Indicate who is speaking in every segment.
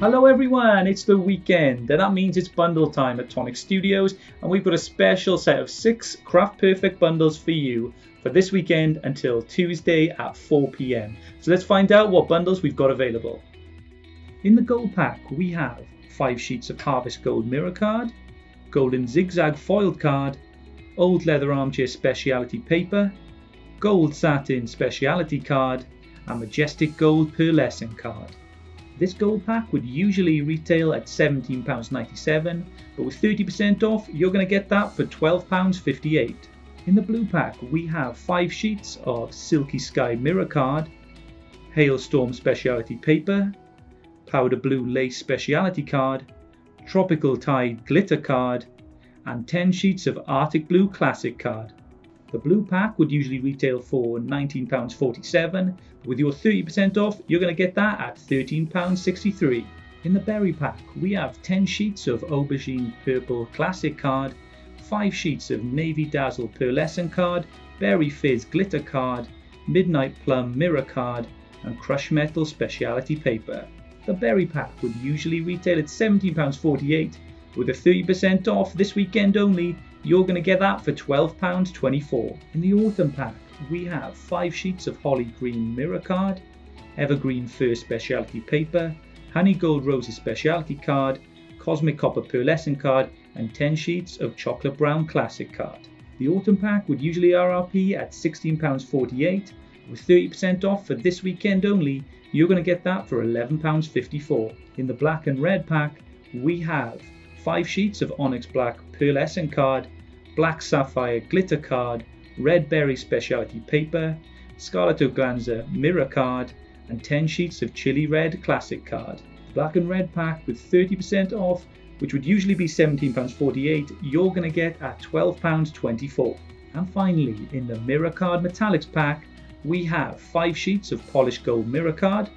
Speaker 1: Hello everyone, it's the weekend and that means it's bundle time at Tonic Studios, and we've got a special set of 6 Craft Perfect bundles for you for this weekend until Tuesday at 4 p.m. So let's find out what bundles we've got available. In the gold pack we have 5 sheets of Harvest Gold mirror card, golden zigzag foiled card, old leather armchair speciality paper, gold satin speciality card, and majestic gold pearlescent card. This gold pack would usually retail at £17.97, but with 30% off you're going to get that for £12.58. In the blue pack we have 5 sheets of Silky Sky mirror card, Hailstorm speciality paper, powder blue lace speciality card, tropical tide glitter card, and 10 sheets of Arctic blue classic card. The blue pack would usually retail for £19.47, but with your 30% off, you're going to get that at £13.63. In the berry pack, we have 10 sheets of Aubergine Purple Classic card, 5 sheets of Navy Dazzle Pearlescent card, Berry Fizz Glitter card, Midnight Plum Mirror card, and Crush Metal Speciality paper. The berry pack would usually retail at £17.48, but with a 30% off this weekend only, you're going to get that for £12.24. In the autumn pack, we have 5 sheets of Holly Green mirror card, Evergreen Fir speciality paper, Honey Gold Roses speciality card, Cosmic Copper pearlescent card, and 10 sheets of Chocolate Brown classic card. The autumn pack would usually RRP at £16.48. With 30% off for this weekend only, you're going to get that for £11.54. In the black and red pack, we have 5 sheets of Onyx Black pearlescent card, Black Sapphire glitter card, Red Berry speciality paper, Scarlet Organza mirror card, and 10 sheets of Chili Red classic card. The black and red pack with 30% off, which would usually be £17.48, you're going to get at £12.24. And finally, in the mirror card metallics pack, we have 5 sheets of Polished Gold mirror card,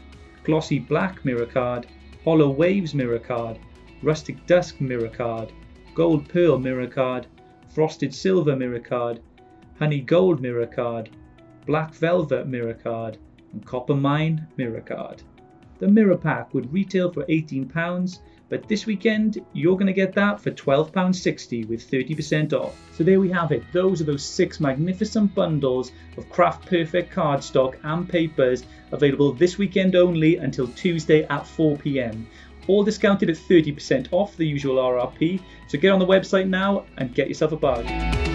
Speaker 1: Glossy Black mirror card, Hollow Waves mirror card, Rustic Dusk mirror card, Gold Pearl mirror card, Frosted Silver mirror card, Honey Gold mirror card, Black Velvet mirror card, and Copper Mine mirror card. The mirror pack would retail for £18, but this weekend you're going to get that for £12.60 with 30% off. So there we have it. Those are those 6 magnificent bundles of Craft Perfect cardstock and papers available this weekend only until Tuesday at 4 p.m. All discounted at 30% off the usual RRP, so get on the website now and get yourself a bag.